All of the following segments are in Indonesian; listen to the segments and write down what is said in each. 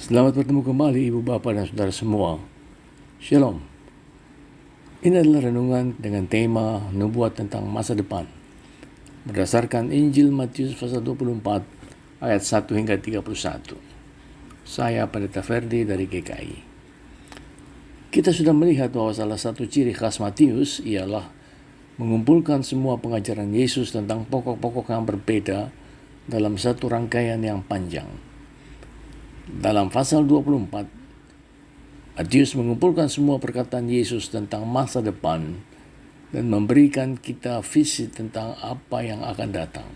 Selamat bertemu kembali Ibu Bapak dan Saudara semua. Shalom. Ini adalah renungan dengan tema nubuat tentang masa depan. Berdasarkan Injil Matius pasal 24 ayat 1 hingga 31. Saya Pendeta Ferdi dari GKI. Kita sudah melihat bahwa salah satu ciri khas Matius ialah mengumpulkan semua pengajaran Yesus tentang pokok-pokok yang berbeda dalam satu rangkaian yang panjang. Dalam pasal 24, Matius mengumpulkan semua perkataan Yesus tentang masa depan dan memberikan kita visi tentang apa yang akan datang.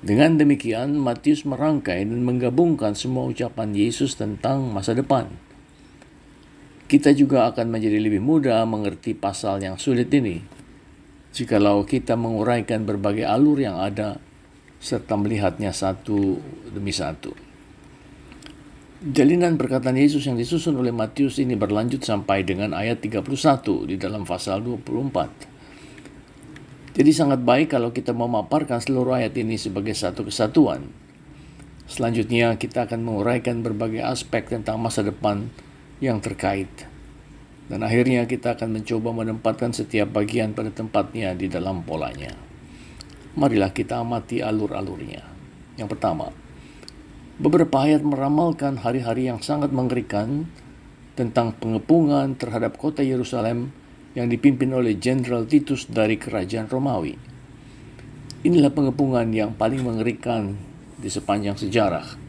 Dengan demikian, Matius merangkai dan menggabungkan semua ucapan Yesus tentang masa depan. Kita juga akan menjadi lebih mudah mengerti pasal yang sulit ini jikalau kita menguraikan berbagai alur yang ada serta melihatnya satu demi satu. Jalinan perkataan Yesus yang disusun oleh Matius ini berlanjut sampai dengan ayat 31 di dalam pasal 24. Jadi sangat baik kalau kita memaparkan seluruh ayat ini sebagai satu kesatuan. Selanjutnya kita akan menguraikan berbagai aspek tentang masa depan yang terkait. Dan akhirnya kita akan mencoba menempatkan setiap bagian pada tempatnya di dalam polanya. Marilah kita amati alur-alurnya. Yang pertama, beberapa ayat meramalkan hari-hari yang sangat mengerikan tentang pengepungan terhadap kota Yerusalem yang dipimpin oleh Jenderal Titus dari kerajaan Romawi. Inilah pengepungan yang paling mengerikan di sepanjang sejarah.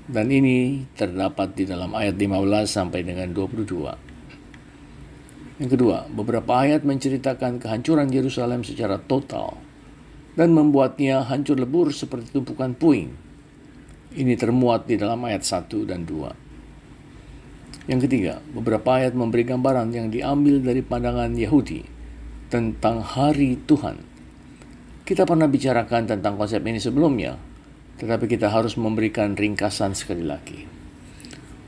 Dan ini terdapat di dalam ayat 15 sampai dengan 22. Yang kedua, beberapa ayat menceritakan kehancuran Yerusalem secara total dan membuatnya hancur lebur seperti tumpukan puing. Ini termuat di dalam ayat 1 dan 2. Yang ketiga, beberapa ayat memberi gambaran yang diambil dari pandangan Yahudi tentang hari Tuhan. Kita pernah bicarakan tentang konsep ini sebelumnya, tetapi kita harus memberikan ringkasan sekali lagi.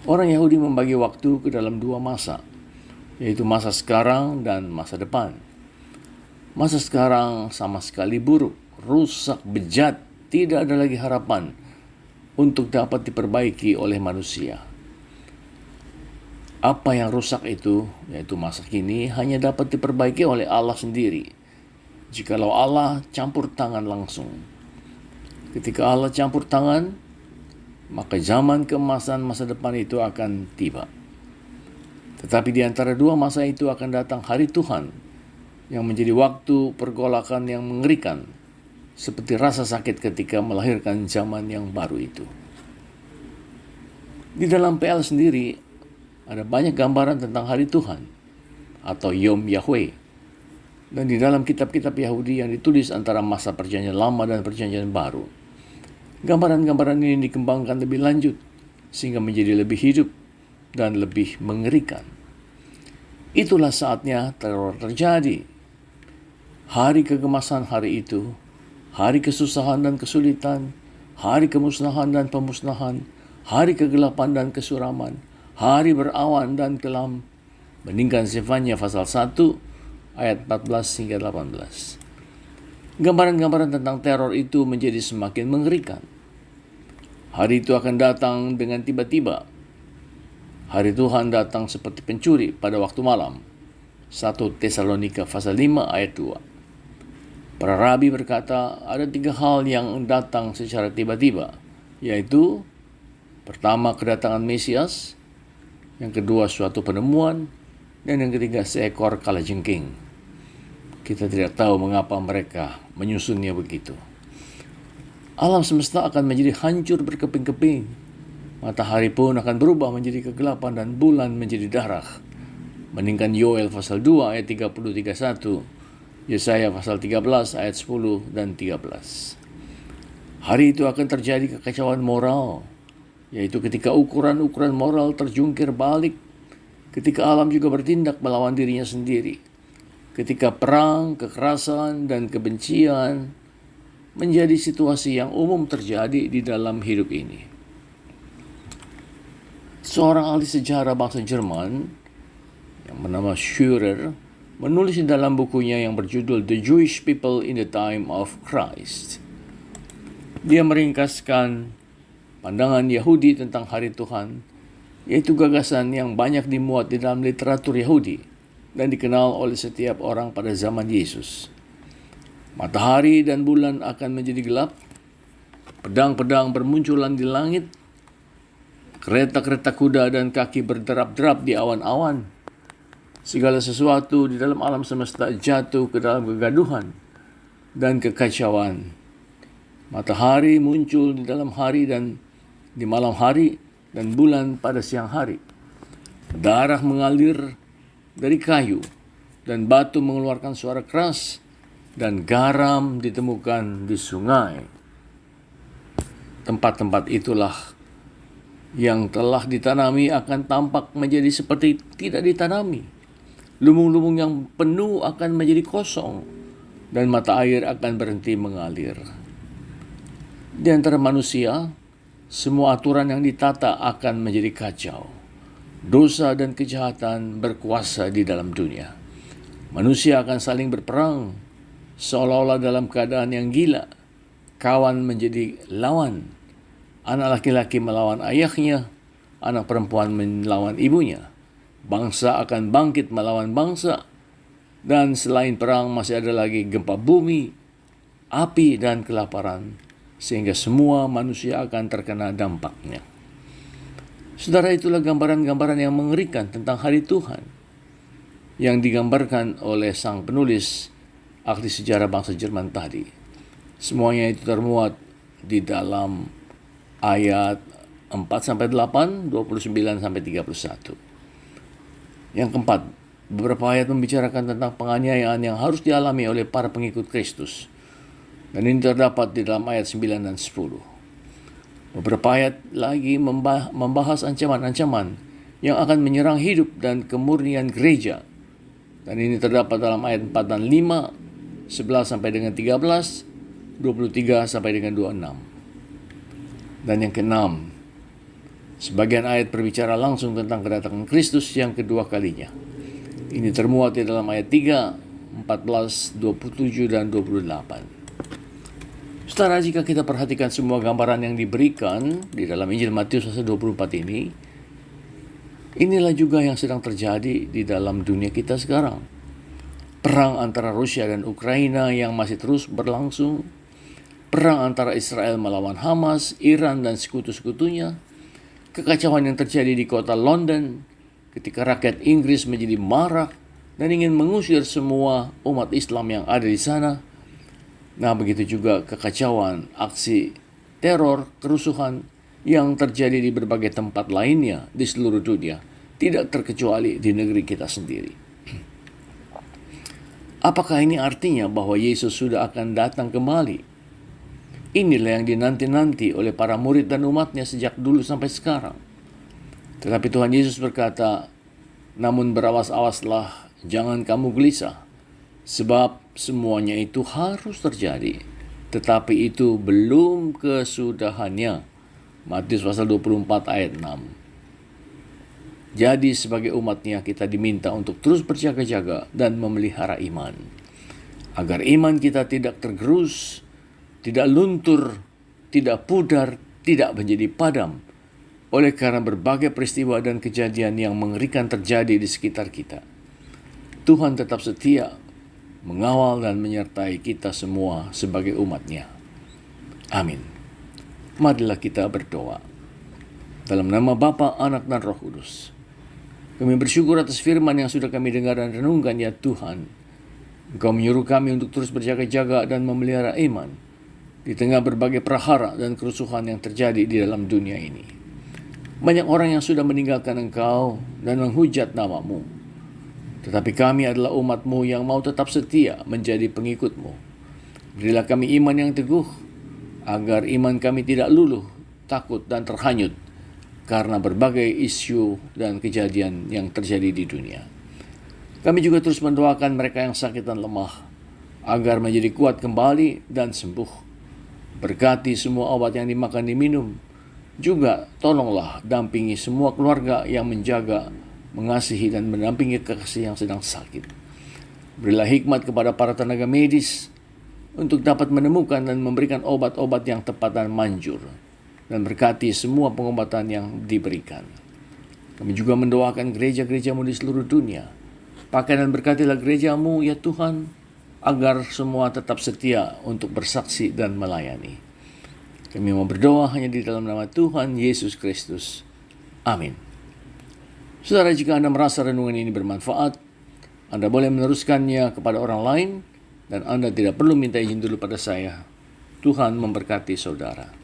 Orang Yahudi membagi waktu ke dalam dua masa, yaitu masa sekarang dan masa depan. Masa sekarang sama sekali buruk, rusak, bejat, tidak ada lagi harapan untuk dapat diperbaiki oleh manusia. Apa yang rusak itu, yaitu masa kini, hanya dapat diperbaiki oleh Allah sendiri, jikalau Allah campur tangan langsung. Ketika Allah campur tangan, maka zaman keemasan masa depan itu akan tiba. Tetapi di antara dua masa itu akan datang hari Tuhan, yang menjadi waktu pergolakan yang mengerikan, seperti rasa sakit ketika melahirkan zaman yang baru itu. Di dalam PL sendiri ada banyak gambaran tentang hari Tuhan atau Yom Yahweh. Dan di dalam kitab-kitab Yahudi yang ditulis antara masa perjanjian lama dan perjanjian baru, gambaran-gambaran ini dikembangkan lebih lanjut sehingga menjadi lebih hidup dan lebih mengerikan. Itulah saatnya teror terjadi. Hari kegemasan hari itu, hari kesusahan dan kesulitan, hari kemusnahan dan pemusnahan, hari kegelapan dan kesuraman, hari berawan dan kelam. Bandingkan Zefania pasal 1 ayat 14 hingga 18. Gambaran-gambaran tentang teror itu menjadi semakin mengerikan. Hari itu akan datang dengan tiba-tiba. Hari Tuhan datang seperti pencuri pada waktu malam. 1 Tesalonika pasal 5 ayat 2. Para rabi berkata ada 3 hal yang datang secara tiba-tiba, yaitu pertama kedatangan Mesias, yang kedua suatu penemuan, dan yang ketiga seekor kalajengking. Kita tidak tahu mengapa mereka menyusunnya begitu. Alam semesta akan menjadi hancur berkeping-keping. Matahari pun akan berubah menjadi kegelapan dan bulan menjadi darah. Bandingkan Yoel pasal 2 ayat 30-31. Yesaya pasal 13 ayat 10 dan 13. Hari itu akan terjadi kekacauan moral, yaitu ketika ukuran-ukuran moral terjungkir balik, ketika alam juga bertindak melawan dirinya sendiri, ketika perang, kekerasan, dan kebencian menjadi situasi yang umum terjadi di dalam hidup ini. Seorang ahli sejarah bangsa Jerman yang bernama Führer menulis di dalam bukunya yang berjudul The Jewish People in the Time of Christ. Dia meringkaskan Pandangan Yahudi tentang hari Tuhan, yaitu gagasan yang banyak dimuat di dalam literatur Yahudi dan dikenal oleh setiap orang pada zaman Yesus. Matahari dan bulan akan menjadi gelap, pedang-pedang bermunculan di langit, kereta-kereta kuda dan kaki berderap-derap di awan-awan. Segala sesuatu di dalam alam semesta jatuh ke dalam kegaduhan dan kekacauan. Matahari muncul di dalam hari dan di malam hari, dan bulan pada siang hari. Darah mengalir dari kayu, dan batu mengeluarkan suara keras, dan garam ditemukan di sungai. Tempat-tempat itulah yang telah ditanami akan tampak menjadi seperti tidak ditanami. Lumbung-lumbung yang penuh akan menjadi kosong, dan mata air akan berhenti mengalir. Di antara manusia, semua aturan yang ditata akan menjadi kacau. Dosa dan kejahatan berkuasa di dalam dunia. Manusia akan saling berperang, seolah-olah dalam keadaan yang gila. Kawan menjadi lawan. Anak laki-laki melawan ayahnya, anak perempuan melawan ibunya. Bangsa akan bangkit melawan bangsa. Dan selain perang masih ada lagi gempa bumi, api dan kelaparan, sehingga semua manusia akan terkena dampaknya. Saudara, itulah gambaran-gambaran yang mengerikan tentang hari Tuhan yang digambarkan oleh sang penulis ahli sejarah bangsa Jerman tadi. Semuanya itu termuat di dalam ayat 4-8, 29-31. Yang keempat, beberapa ayat membicarakan tentang penganiayaan yang harus dialami oleh para pengikut Kristus. Dan ini terdapat di dalam ayat 9 dan 10. Beberapa ayat lagi membahas ancaman-ancaman yang akan menyerang hidup dan kemurnian gereja. Dan ini terdapat dalam ayat 4 dan 5, 11 sampai dengan 13, 23 sampai dengan 26. Dan yang keenam, sebagian ayat berbicara langsung tentang kedatangan Kristus yang kedua kalinya. Ini termuat di dalam ayat 3, 14, 27 dan 28. Saudara, jika kita perhatikan semua gambaran yang diberikan di dalam Injil Matius pasal 24 ini, inilah juga yang sedang terjadi di dalam dunia kita sekarang. Perang antara Rusia dan Ukraina yang masih terus berlangsung, perang antara Israel melawan Hamas, Iran dan sekutu-sekutunya, kekacauan yang terjadi di kota London ketika rakyat Inggris menjadi marah dan ingin mengusir semua umat Islam yang ada di sana. Nah, begitu juga kekacauan, aksi teror, kerusuhan yang terjadi di berbagai tempat lainnya di seluruh dunia, tidak terkecuali di negeri kita sendiri. Apakah ini artinya bahwa Yesus sudah akan datang kembali? Inilah yang dinanti-nanti oleh para murid dan umatnya sejak dulu sampai sekarang. Tetapi Tuhan Yesus berkata, namun berawas-awaslah, jangan kamu gelisah, sebab semuanya itu harus terjadi, tetapi itu belum kesudahannya. Matius pasal 24 ayat 6. Jadi sebagai umatnya kita diminta untuk terus berjaga-jaga dan memelihara iman, agar iman kita tidak tergerus, tidak luntur, tidak pudar, tidak menjadi padam oleh karena berbagai peristiwa dan kejadian yang mengerikan terjadi di sekitar kita. Tuhan tetap setia mengawal dan menyertai kita semua sebagai umatnya. Amin. Marilah kita berdoa. Dalam nama Bapa, Anak, dan Roh Kudus, kami bersyukur atas firman yang sudah kami dengar dan renungkan, ya Tuhan. Engkau menyuruh kami untuk terus berjaga-jaga dan memelihara iman di tengah berbagai prahara dan kerusuhan yang terjadi di dalam dunia ini. Banyak orang yang sudah meninggalkan Engkau dan menghujat nama-Mu. Tetapi kami adalah umat-Mu yang mau tetap setia menjadi pengikut-Mu. Berilah kami iman yang teguh, agar iman kami tidak luluh, takut, dan terhanyut karena berbagai isu dan kejadian yang terjadi di dunia. Kami juga terus mendoakan mereka yang sakit dan lemah, agar menjadi kuat kembali dan sembuh. Berkati semua obat yang dimakan diminum. Juga tolonglah dampingi semua keluarga yang menjaga, mengasihi dan mendampingi kekasih yang sedang sakit. Berilah hikmat kepada para tenaga medis untuk dapat menemukan dan memberikan obat-obat yang tepat dan manjur. dan berkati semua pengobatan yang diberikan. Kami juga mendoakan gereja-gerejamu di seluruh dunia. Pakai dan berkatilah gerejamu, ya Tuhan, agar semua tetap setia untuk bersaksi dan melayani. Kami mau berdoa hanya di dalam nama Tuhan Yesus Kristus. Amin. Saudara, jika Anda merasa renungan ini bermanfaat, Anda boleh meneruskannya kepada orang lain, dan Anda tidak perlu minta izin dulu pada saya. Tuhan memberkati saudara.